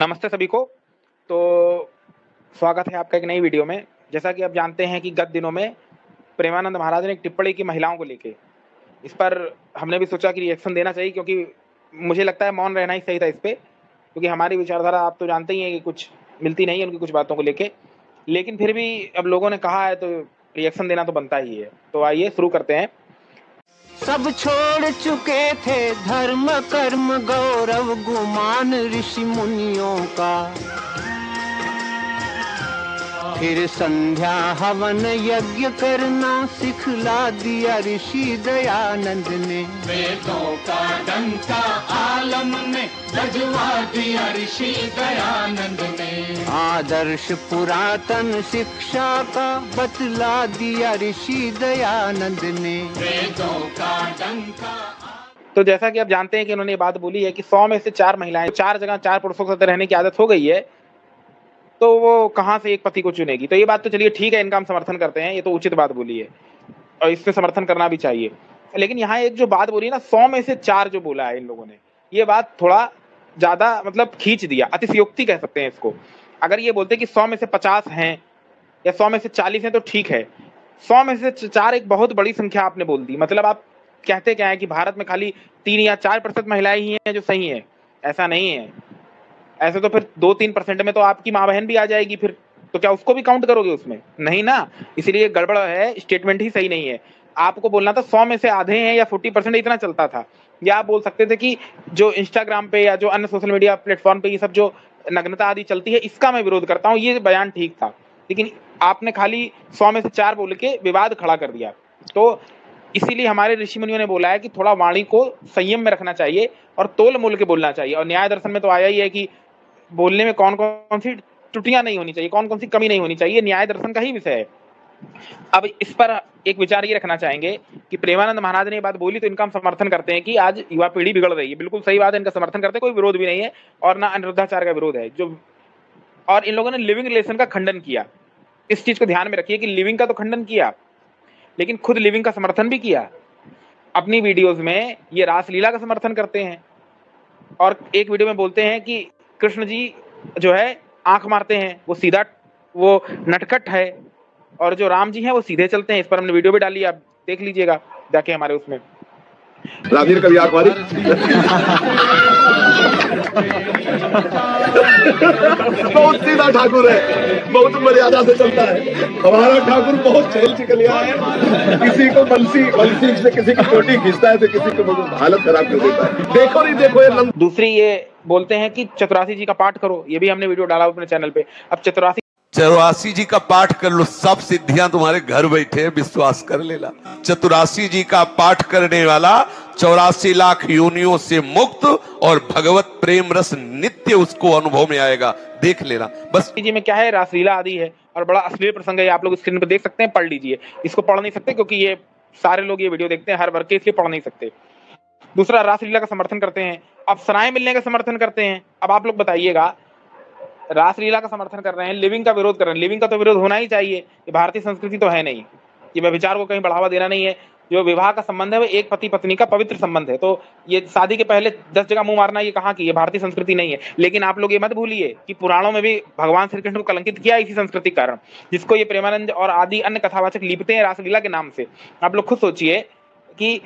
नमस्ते सभी को। तो स्वागत है आपका एक नई वीडियो में। जैसा कि आप जानते हैं कि गत दिनों में प्रेमानंद महाराज ने एक टिप्पणी की महिलाओं को लेके। इस पर हमने भी सोचा कि रिएक्शन देना चाहिए, क्योंकि मुझे लगता है मौन रहना ही सही था इस पे, क्योंकि हमारी विचारधारा आप तो जानते ही हैं कि कुछ मिलती नहीं है उनकी कुछ बातों को लेके। लेकिन फिर भी अब लोगों ने कहा है तो रिएक्शन देना तो बनता ही है। तो आइए शुरू करते हैं। सब छोड़ चुके थे धर्म कर्म गौरव गुमान ऋषि मुनियों का, फिर संध्या हवन यज्ञ करना सिखला दिया ऋषि दयानंद ने। वेदों का डंका आलम में बजवा दिया ऋषि दयानंद ने। आदर्श पुरातन शिक्षा का बतला दिया ऋषि दयानंद ने। वेदों का डंका। तो जैसा कि आप जानते हैं कि उन्होंने ये बात बोली है कि 100 में से 4 महिलाएं, 4 जगह 4 पुरुषों के साथ रहने की आदत हो गई है, तो वो कहाँ से एक पति को चुनेगी। तो ये बात तो चलिए ठीक है, इनका हम समर्थन करते हैं, ये तो उचित बात बोली है और इससे समर्थन करना भी चाहिए। लेकिन यहाँ एक जो बात बोली ना, 100 में से 4 जो बोला है इन लोगों ने, ये बात थोड़ा ज्यादा मतलब खींच दिया, अतिशयोक्ति कह सकते हैं इसको। अगर ये बोलते कि 100 में से 50 हैं या 100 में से 40 हैं तो ठीक है। 100 में से 4 एक बहुत बड़ी संख्या आपने बोल दी। मतलब आप कहते क्या है कि भारत में खाली 3 या 4% महिलाएं ही हैं जो सही है। ऐसा नहीं है। ऐसे तो फिर 2-3% में तो आपकी माँ बहन भी आ जाएगी फिर। तो क्या उसको भी काउंट करोगे उसमें? नहीं ना। इसीलिए गड़बड़ है, स्टेटमेंट ही सही नहीं है। आपको बोलना था 100 में से आधे हैं या 40% इतना चलता था। या आप बोल सकते थे कि जो इंस्टाग्राम पे या जो अन्य सोशल मीडिया प्लेटफॉर्म पे ये सब जो नग्नता आदि चलती है, इसका मैं विरोध करता हूँ, ये बयान ठीक था। लेकिन आपने खाली 100 में से 4 बोल के विवाद खड़ा कर दिया। तो इसीलिए हमारे ऋषि मुनियों ने बोला है कि थोड़ा वाणी को संयम में रखना चाहिए और तोल मोल के बोलना चाहिए। और न्याय दर्शन में तो आया ही है कि बोलने में कौन कौन सी त्रुटियां नहीं होनी चाहिए, कौन कौन सी कमी नहीं होनी चाहिए, न्याय दर्शन का ही विषय है। अब इस पर एक विचार ये रखना चाहेंगे कि प्रेमानंद महाराज ने ये बात बोली तो इनका हम समर्थन करते हैं कि आज युवा पीढ़ी बिगड़ रही है। बिल्कुल सही बात है, इनका समर्थन करते हैं, कोई विरोध भी नहीं है और ना अनिरुद्धाचार का विरोध है जो। और इन लोगों ने लिविंग रिलेशन का खंडन किया। इस चीज को ध्यान में रखिए कि लिविंग का तो खंडन किया, लेकिन खुद लिविंग का समर्थन भी किया। अपनी वीडियोज में ये रासलीला का समर्थन करते हैं और एक वीडियो में बोलते हैं कि कृष्ण जी जो है आंख मारते हैं, वो सीधा, वो नटखट है, और जो राम जी हैं वो सीधे चलते हैं। इस पर हमने वीडियो भी डाली, आप देख लीजिएगा जाके हमारे उसमें। राजवीर कभी आंख मारी? बहुत सीधा ठाकुर है, बहुत मर्यादा से चलता है हमारा ठाकुर। बहुत चहल चिकलिया है, किसी को बंसी से किसी की चोटी खींचता है तो किसी को हालत खराब कर देता है। देखो नहीं देखो ये। दूसरी ये बोलते हैं कि चतुरासी जी का पाठ करो, ये भी हमने वीडियो डाला अपने चैनल पे। अब चौरासी जी का पाठ कर लो, सब सिद्धियां तुम्हारे घर बैठे, विश्वास कर लेना। चतुरासी जी का पाठ करने वाला 84 लाख योनियों से मुक्त और भगवत प्रेम रस नित्य उसको अनुभव में आएगा, देख लेना बस। जी में क्या है, रासलीला आदि है और बड़ा अश्लील प्रसंग है। आप लोग स्क्रीन पे देख सकते हैं, पढ़ लीजिए। इसको पढ़ नहीं सकते क्योंकि ये सारे लोग ये वीडियो देखते हैं हर वर्ग के, इसलिए पढ़ नहीं सकते। दूसरा, रासलीला का समर्थन करते हैं, अप्सराएं मिलने का समर्थन करते हैं। अब आप लोग बताइएगा, रासलीला का समर्थन कर रहे हैं, लिविंग का विरोध कर रहे हैं। लिविंग का तो विरोध होना ही चाहिए, ये भारतीय संस्कृति तो है नहीं। ये व्यभिचार को कहीं बढ़ावा देना नहीं है। जो विवाह का संबंध है वो एक पति पत्नी का पवित्र संबंध है। तो ये शादी के पहले 10 जगह मुंह मारना, ये कहाँ की, ये भारतीय संस्कृति नहीं है। लेकिन आप लोग ये मत भूलिए कि पुराणों में भी भगवान श्री कृष्ण को कलंकित किया इसी संस्कृति के कारण, जिसको ये प्रेमानंद और आदि अन्य कथावाचक लिपते हैं रासलीला के नाम से। आप लोग खुद सोचिए कि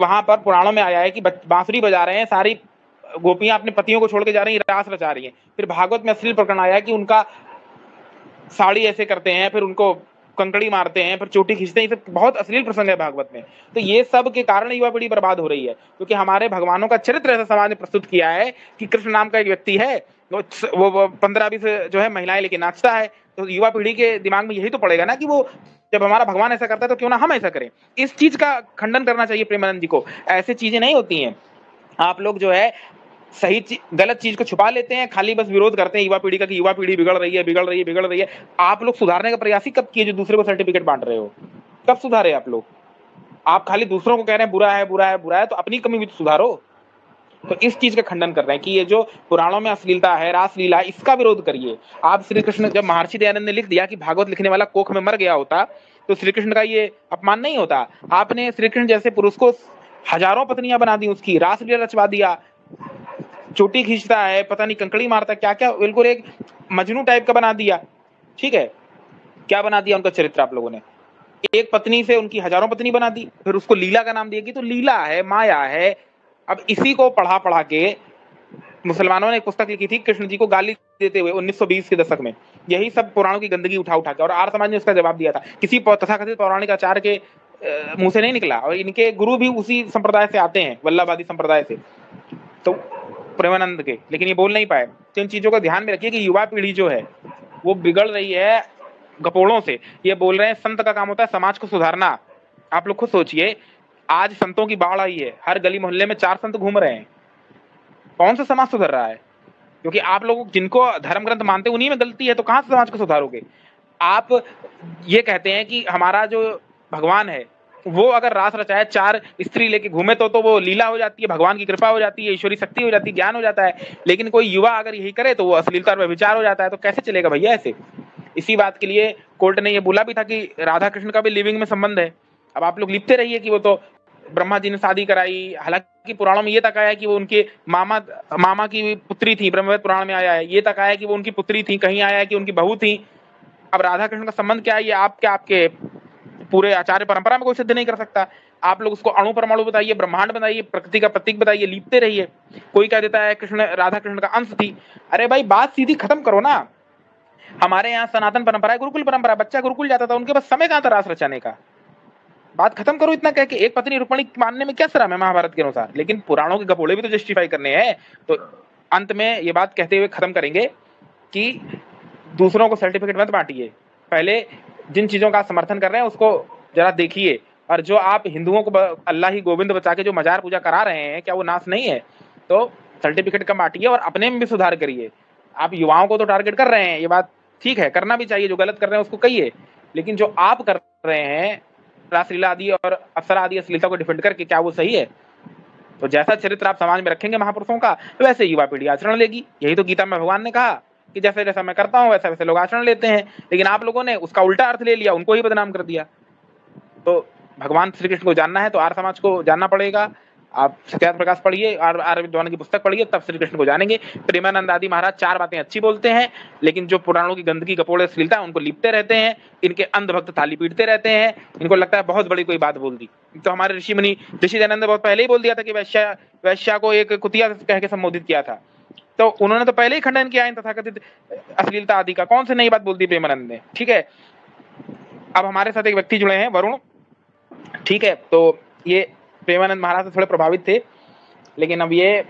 वहां पर पुराणों में आया है कि बांसुरी बजा रहे हैं, सारी गोपियां अपने पतियों को छोड़ के जा रही हैं, रास रचा रही हैं। फिर भागवत में अश्लील प्रकरण आया है कि उनका साड़ी ऐसे करते हैं, फिर उनको कंकड़ी मारते हैं, फिर चोटी खींचते हैं। ये सब बहुत अश्लील प्रसंग है भागवत में। तो ये सब के कारण युवा पीढ़ी बर्बाद हो रही है, क्योंकि हमारे भगवानों का चरित्र ऐसा समाज ने प्रस्तुत किया है कि कृष्ण नाम का एक व्यक्ति है, वो 15-20 जो है महिलाएं लेके नाचता है। तो युवा पीढ़ी के दिमाग में यही तो पड़ेगा ना कि वो जब हमारा भगवान ऐसा करता है तो क्यों ना हम ऐसा करें। इस चीज का खंडन करना चाहिए प्रेमानंद जी को। ऐसे चीजें नहीं होती हैं। आप लोग जो है सही गलत चीज को छुपा लेते हैं, खाली बस विरोध करते हैं युवा पीढ़ी का कि युवा पीढ़ी बिगड़ रही है, बिगड़ रही है, बिगड़ रही है। आप लोग सुधारने का प्रयास ही कब किए जो दूसरे को सर्टिफिकेट बांट रहे हो? कब सुधारे आप लोग? आप खाली दूसरों को कह रहे हैं बुरा है, बुरा है, बुरा है, तो अपनी कमी भी तो सुधारो। तो इस चीज का खंडन कर रहे हैं कि ये जो पुराणों में अश्लीलता है, रासलीला, इसका विरोध करिए। आप श्री कृष्ण, जब महर्षि दयानंद ने लिख दिया कि भागवत लिखने वाला कोख में मर गया होता, तो श्री कृष्ण का ये अपमान नहीं होता? आपने श्री कृष्ण जैसे पुरुष को हजारों पत्नियां बना दी, उसकी रासलीला रचवा दिया, चोटी खींचता है, पता नहीं कंकड़ी मारता है, क्या क्या बिल्कुल एक मजनू टाइप का बना दिया। ठीक है, क्या बना दिया उनका चरित्र आप लोगों ने, एक पत्नी से उनकी हजारों पत्नी बना दी, फिर उसको लीला का नाम दिया कि तो लीला है, माया है। अब इसी को पढ़ा पढ़ा के मुसलमानों ने एक पुस्तक लिखी थी कृष्ण जी को गाली देते हुए 1920 के दशक में, यही सब पुराणों की गंदगी उठा उठा के, और आर्य समाज ने उसका जवाब दिया था। किसी तथाकथित पौराणिक आचार्य के मुंह से नहीं निकला, और इनके गुरु भी उसी संप्रदाय से आते हैं, वल्लभवादी संप्रदाय से, तो प्रेमानंद के, लेकिन ये बोल नहीं पाए। तो इन चीजों को ध्यान में रखिए कि युवा पीढ़ी जो है वो बिगड़ रही है गपोड़ों से। ये बोल रहे हैं संत का काम होता है समाज को सुधारना। आप लोग खुद सोचिए, आज संतों की बाढ़ आई है, हर गली मोहल्ले में 4 संत घूम रहे हैं, कौन सा समाज सुधर रहा है? क्योंकि आप लोग जिनको धर्म ग्रंथ मानते हैं उन्हीं में गलती है, तो कहां से समाज को सुधारोगे? आप ये कहते हैं कि हमारा जो भगवान है वो अगर रास रचाए 4 स्त्री लेके घूमे तो वो लीला हो जाती है, भगवान की कृपा हो जाती है, ईश्वरी शक्ति हो जाती है, ज्ञान हो जाता है। लेकिन कोई युवा अगर यही करे तो वो अश्लीलता और व्यभिचार हो जाता है। तो कैसे चलेगा भैया ऐसे? इसी बात के लिए कोर्ट ने ये बोला भी था कि राधा कृष्ण का भी लिविंग में संबंध है। अब आप लोग लिखते रहिए कि वो तो ब्रह्मा जी ने शादी कराई, हालांकि पुराणों में ये तक आया है कि वो उनके मामा की पुत्री थी, ब्रह्मवेद पुराण में आया है, ये तक आया है कि वो उनकी पुत्री थी, कहीं आया है कि उनकी बहू थी। अब राधा कृष्ण का संबंध क्या है ये आपके पूरे आचार्य परंपरा में कोई सिद्ध नहीं कर सकता। आप लोग उसको अणु परमाणु बताइए, ब्रह्मांड बताइए, प्रकृति का प्रतीक बताइए, लिखते रहिए। कोई कह देता है कृष्ण राधा कृष्ण का अंश थी। अरे भाई बात सीधी खत्म करो ना। हमारे यहाँ सनातन परंपरा है, गुरुकुल परंपरा, बच्चा गुरुकुल जाता था, उनके पास समय कहां था रास रचाने का? बात खत्म करो इतना कह के। एक पत्नी रुक्मणी मानने में क्या शर्म है महाभारत के अनुसार? लेकिन पुराणों के गपोड़े भी तो जस्टिफाई करने हैं। तो अंत में ये बात कहते हुए खत्म करेंगे कि दूसरों को सर्टिफिकेट मत बांटिए, पहले जिन चीजों का समर्थन कर रहे हैं उसको जरा देखिए। और जो आप हिंदुओं को अल्लाह ही गोविंद बचा के जो मजार पूजा करा रहे हैं, क्या वो नाश नहीं है? तो सर्टिफिकेट कम बांटिए और अपने में भी सुधार करिए। आप युवाओं को तो टारगेट कर रहे हैं, ये बात ठीक है, करना भी चाहिए, जो गलत कर रहे हैं उसको कहिए। लेकिन जो आप कर रहे हैं रासलीला आदि और अप्सरा आदि अश्लीलता को डिफेंड करके, क्या वो सही है? तो जैसा चरित्र आप समाज में रखेंगे महापुरुषों का, वैसे युवा पीढ़ी आचरण लेगी। यही तो गीता में भगवान ने कहा कि जैसे जैसा मैं करता हूं वैसे वैसे लोग आचरण लेते हैं। लेकिन आप लोगों ने उसका उल्टा अर्थ ले लिया, उनको ही बदनाम कर दिया। तो भगवान श्री कृष्ण को जानना है तो आर्य समाज को जानना पड़ेगा। आप सत्यार्थ प्रकाश पढ़िए, आर्य विद्वान की पुस्तक पढ़िए, तब श्री कृष्ण को जानेंगे। प्रेमानंद आदि महाराज 4 बातें अच्छी बोलते हैं, लेकिन जो पुराणों की गंदगी गपोड़े अश्लीलता उनको लिपते रहते हैं। इनके अंधभक्त थाली पीटते रहते हैं, इनको लगता है बहुत बड़ी कोई बात बोल दी। तो हमारे ऋषि मुनि, ऋषि दयानंद ने बहुत पहले ही बोल दिया था कि वैश्या को एक कुतिया कह के संबोधित किया था। तो उन्होंने तो पहले ही खंडन किया इन तथाकथित अश्लीलता आदि का। कौन से नई बात बोल दी प्रेमानंद ने? ठीक है, अब हमारे साथ एक व्यक्ति जुड़े हैं, वरुण। ठीक है, तो ये प्रेमानंद महाराज से थोड़े प्रभावित थे, लेकिन अब ये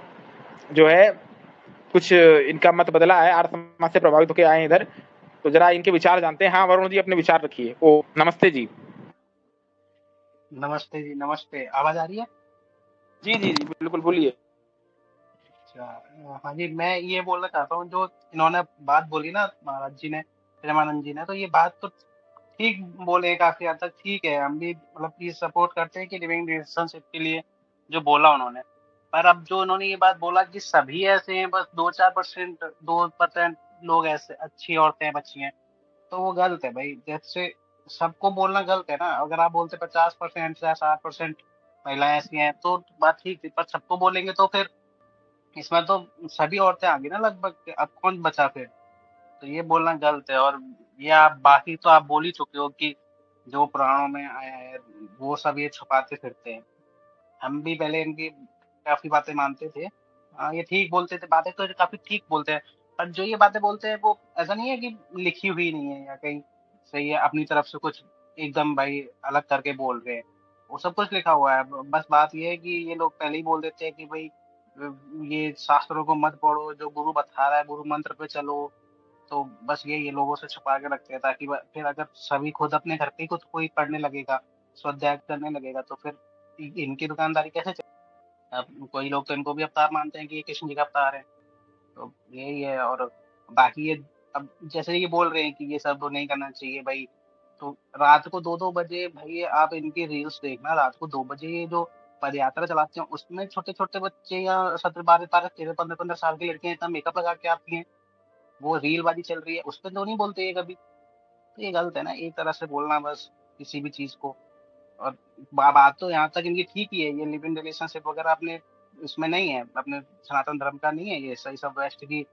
जो है कुछ इनका मत बदला है, आर्य समाज से प्रभावित होकर आए इधर। तो जरा इनके विचार जानते हैं। हाँ वरुण जी, अपने विचार रखिए। ओ नमस्ते जी। नमस्ते जी, नमस्ते। आवाज आ रही है? जी जी जी बिल्कुल, बोलिए। अच्छा, हाँ जी, मैं ये बोलना चाहता हूँ, जो इन्होंने बात बोली ना महाराज जी ने, प्रेमानंद जी ने, तो ये बात तो ठीक बोले, काफी हद तक ठीक है। हम भी मतलब ये सपोर्ट करते हैं कि लिविंग रिलेशनशिप के लिए जो बोला उन्होंने। पर अब जो उन्होंने ये बात बोला कि सभी ऐसे हैं, बस 2% लोग ऐसे अच्छी औरतें बच्ची हैं, तो वो गलत है भाई। जैसे सबको बोलना गलत है ना। अगर आप बोलते 50% या 60% महिलाएं ऐसी हैं तो बात ठीक थी, पर सबको बोलेंगे तो फिर इसमें तो सभी औरतें आ गई ना लगभग। अब कौन बचा फिर? तो ये बोलना गलत है। और ये आप बाकी तो आप बोल ही चुके हो कि जो पुराणों में आया है वो सब ये छुपाते फिरते हैं। हम भी पहले इनकी काफी बातें मानते थे। ये ठीक बोलते थे, बातें तो काफी ठीक बोलते हैं, पर जो ये बातें बोलते हैं वो ऐसा नहीं है कि लिखी हुई नहीं है या कहीं सही है, अपनी तरफ से कुछ एकदम भाई अलग करके बोल रहे हैं। वो सब कुछ लिखा हुआ है। बस बात ये है कि ये लोग पहले ही बोल देते हैं कि भाई ये शास्त्रों को मत पढ़ो, जो गुरु बता रहा है गुरु मंत्र पे चलो। तो बस ये लोगों से छुपा के रखते हैं, ताकि फिर अगर सभी खुद अपने घर पे ही कुछ कोई पढ़ने लगेगा, स्वाध्याय करने लगेगा, तो फिर इनकी दुकानदारी कैसे चलेगी? अब कोई लोग तो इनको भी अवतार मानते हैं कि ये कृष्ण जी का अवतार है। तो यही है। और बाकी ये अब जैसे ये बोल रहे हैं कि ये सब नहीं करना चाहिए भाई, तो रात को 2-2 बजे भाई आप इनकी रील्स देखना, रात को 2 बजे ये जो पदयात्रा चलाते हैं उसमें छोटे छोटे बच्चे या 17, 12, 13, 15 साल की लड़कियां इतना मेकअप लगा के आती हैं, वो रील बाजी चल रही है, उस पर तो नहीं बोलते ये कभी। तो ये गलत है ना एक तरह से बोलना बस किसी भी चीज को। और बात तो यहाँ तक इनकी ठीक ही है, ये लिव इन रिलेशनशिप वगैरह आपने इसमें नहीं है, अपने सनातन धर्म का नहीं है ये, सही सब वेस्ट की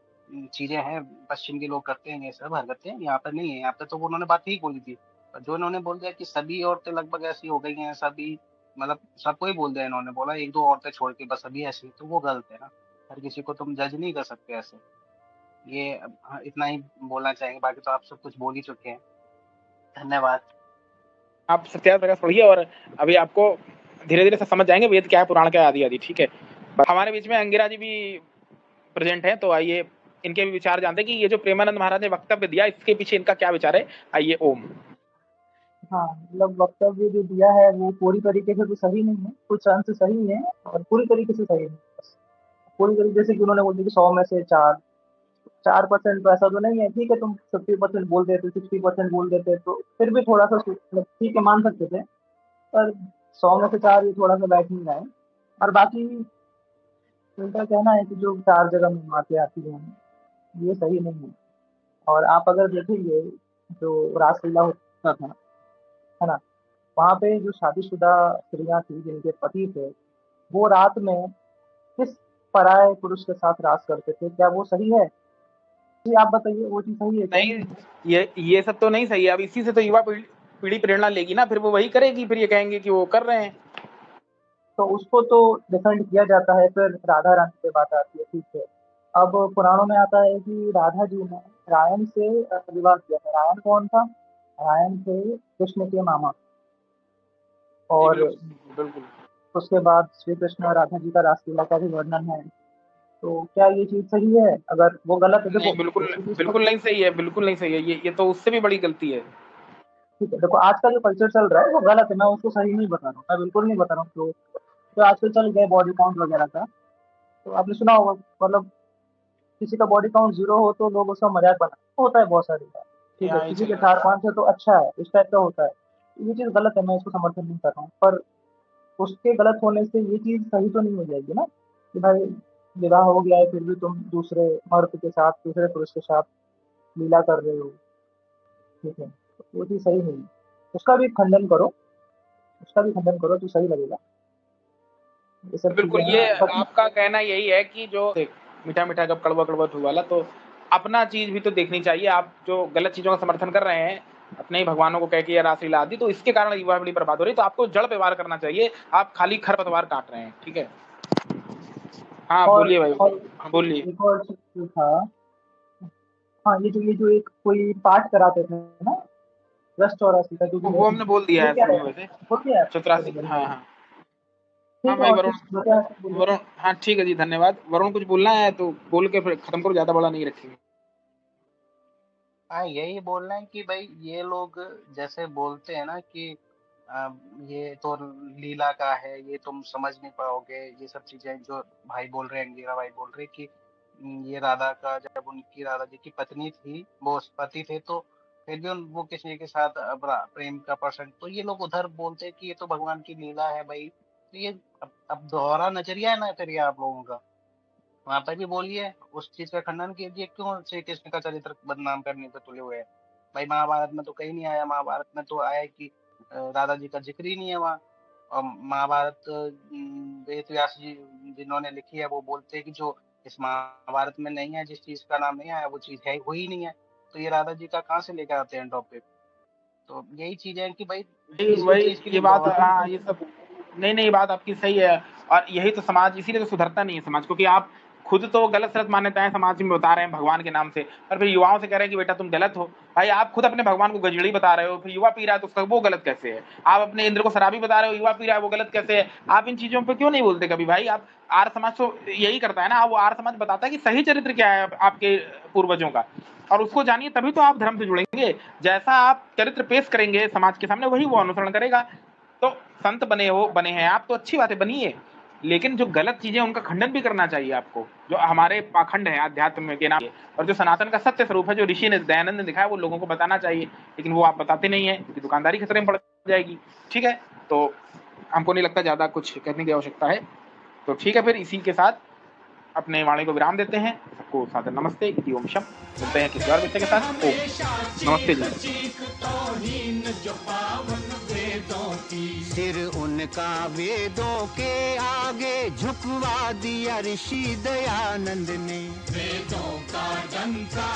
चीजें हैं, पश्चिम के लोग करते हैं ये सब हरकतें, यहाँ पर नहीं है। यहाँ पे तो उन्होंने बात ठीक बोली थी, और जो इन्होंने बोल दिया कि सभी औरतें लगभग ऐसी हो गई हैं, सभी मतलब सबको ही बोल दिया इन्होंने, बोला एक दो औरतें छोड़ के बस सभी ऐसी, तो वो गलत है ना। हर किसी को तुम जज नहीं कर सकते ऐसे। ये हाँ, इतना ही बोलना चाहेंगे, बाकी तो आप सब कुछ बोल ही चुके हैं। धन्यवाद। आप सत्याग्रह प्रकाश पढ़िए और अभी आपको धीरे धीरे से समझ जाएंगे वेद क्या है, पुराण क्या है, आदि आदि। ठीक है, हमारे बीच में अंगिरा जी भी प्रेजेंट है, तो आइए इनके भी विचार जानते हैं कि ये जो प्रेमानंद महाराज ने वक्तव्य दिया इसके पीछे इनका क्या विचार है। आइए। ओम। हाँ, मतलब वक्तव्य जो दिया है वो पूरी तरीके से तो सही नहीं है, कुछ अंश सही है और पूरी तरीके से सही नहीं है। पूरी तरीके से कि उन्होंने बोल दिया कि 100 में से 4% तो ऐसा तो नहीं है। ठीक है, तुम 50% बोल देते, 60% बोल देते तो फिर भी थोड़ा सा मतलब ठीक है, मान सकते थे, पर 100 में से 4 ये थोड़ा सा बैठ नहीं रहा है। और बाकी उनका कहना है कि जो 4 जगह में बातें आती हैं ये सही नहीं है। और आप अगर देखेंगे जो रासलीला होता था, है ना, वहाँ पे जो शादीशुदा स्त्रियां थी जिनके पति थे, वो रात में किस पराये पुरुष के साथ रास करते थे, क्या वो सही है? जी आप बताइए, वो चीज सही है क्या? नहीं, ये सब तो नहीं सही है। अब इसी से तो युवा पीढ़ी प्रेरणा लेगी ना, फिर वो वही करेगी, फिर ये कहेंगे कि वो कर रहे हैं। तो उसको तो डिफेंड किया जाता है, फिर राधा रानी पे बात आती है। ठीक है, अब पुराणों में आता है कि राधा जी ने रायन से विवाह किया था। रायन कौन था? रायन थे कृष्ण के मामा। और बिल्कुल उसके बाद श्री कृष्ण और राधा जी का रासलीला का भी वर्णन है। तो क्या ये चीज सही है? अगर वो गलत है, नहीं, देखो बिल्कुल नहीं सही है, बिल्कुल नहीं सही है। ये तो उससे भी बड़ी गलती है। ठीक है, देखो आज का जो कल्चर चल रहा है वो गलत है, मैं उसको सही नहीं बता रहा हूँ, मैं बिल्कुल नहीं बता रहा हूँ। तो आजकल चल गया बॉडी काउंट वगैरह का, तो आपने सुना होगा, मतलब किसी का बॉडी काउंट 0 हो तो लोग उसका मजाक बनाते होता है बहुत सारी बार। ठीक है, यहाँ ही किसी चल के रहा है। 4-5 है तो अच्छा है, इस टाइप का होता है। ये चीज गलत है, मैं इसको समर्थन नहीं कर रहा हूँ, पर उसके गलत होने से ये चीज सही तो नहीं हो जाएगी ना कि भाई विवाह हो गया है फिर भी तुम दूसरे मर्द के साथ, दूसरे पुरुष के साथ लीला कर रहे हो। ठीक है, तो वो चीज सही नहीं है। उसका भी खंडन करो, उसका भी खंडन करो तो सही लगेगा। ये सब बिल्कुल, चीजें ये हैं। आपका कहना यही है कि जो मीठा मीठा जब कड़वा कड़वा ठू वाला, तो अपना चीज भी तो देखनी चाहिए। आप जो गलत चीजों का समर्थन कर रहे हैं, अपने ही भगवानों को कह के रासलीला आदि, तो इसके कारण युवा पीढ़ी बर्बाद हो रही है। तो आपको जड़ पे वार करना चाहिए, आप खाली खरपतवार काट रहे हैं। ठीक है, हाँ और बोलिए भाई। और हाँ बोलिए। एक और चीज जो था, हाँ ये जो एक कोई पाठ कराते थे ना, रस 84 का जो भी है, वो हमने बोल दिया वो है क्या शुरू है? में वैसे। वो क्या है? 84। हाँ हाँ। हाँ ठीक है, भाई और वरुण। कुछ बता बोलिए। वरुण, हाँ ठीक है जी, धन्यवाद। वरुण कुछ बोलना है तो बोल के फिर खत्म करो, ज्यादा बड़ा नहीं रखेंगे। हाँ, यही बोलना है कि भाई ये लोग जैसे बोलते हैं ना कि आ, ये तो लीला का है, ये तुम समझ नहीं पाओगे, ये सब चीजें जो भाई बोल रहे हैं, अंगिरा भाई बोल रहे हैं कि ये राधा का, जब उनकी राधा जी की पत्नी थी, वो पति थे, तो फिर भी वो किसी के साथ प्रेम का पर्सन, तो ये लोग उधर बोलते हैं कि ये तो भगवान की लीला है भाई। तो ये अब दोहरा नजरिया है ना फिर ये आप लोगों का। वहां पर भी बोलिए, उस चीज का खंडन कीजिए, क्यों श्री कृष्ण का चरित्र बदनाम करने पे तुले हुए हैं। भाई महाभारत में तो कहीं नहीं आया, महाभारत में तो आया है कि राधा जी का जिक्र ही नहीं है वहाँ। और महाभारत वेद व्यास जी जिन्होंने लिखी है वो बोलते हैं कि जो इस महाभारत में नहीं है, जिस चीज का नाम नहीं आया वो चीज है हुई ही नहीं है, तो ये राधा जी का कहाँ से लेकर आते हैं टॉपिक। तो यही चीज है कि भाई किसी वही चीज की ये नहीं बात, दोहरा। हाँ ये सब नहीं बात आपकी सही है। और यही तो समाज, इसीलिए तो सुधरता नहीं है समाज, क्योंकि आप खुद तो गलत सलत मान्यताएं समाज में बता रहे हैं भगवान के नाम से, और फिर युवाओं से कह रहे हैं कि बेटा तुम गलत हो। भाई आप खुद अपने भगवान को गजड़ी बता रहे हो, फिर युवा पी रहा है तो उसका वो गलत कैसे है? आप अपने इंद्र को शराबी बता रहे हो, युवा पी रहा है, वो गलत कैसे है? आप इन चीजों पे क्यों नहीं बोलते कभी भाई? आप आर्य समाज तो यही करता है ना, वो आर्य समाज बताता है कि सही चरित्र क्या है आपके पूर्वजों का, और उसको जानिए, तभी तो आप धर्म से जुड़ेंगे। जैसा आप चरित्र पेश करेंगे समाज के सामने, वही वो अनुसरण करेगा। तो संत बने हैं आप तो अच्छी बात है, बनिए, लेकिन जो गलत चीजें उनका खंडन भी करना चाहिए आपको। जो हमारे पाखंड है अध्यात्म के नाम, और जो सनातन का सत्य स्वरूप है, जो ऋषि ने दयानंद ने दिखाया, वो लोगों को बताना चाहिए, लेकिन वो आप बताते नहीं है, क्योंकि दुकानदारी खतरे में पड़ जाएगी। ठीक है, तो हमको नहीं लगता ज्यादा कुछ कहने की आवश्यकता है। तो ठीक है, फिर इसी के साथ अपने वाणी को विराम देते हैं। सबको सादर नमस्ते, इति ओम शम। मिलते हैं किसी और विषय के साथ। ओम नमस्ते जी। जो पावन वेदों की सिर उनका वेदों के आगे झुकवा दिया ऋषि दयानंद ने। वेदों का डंका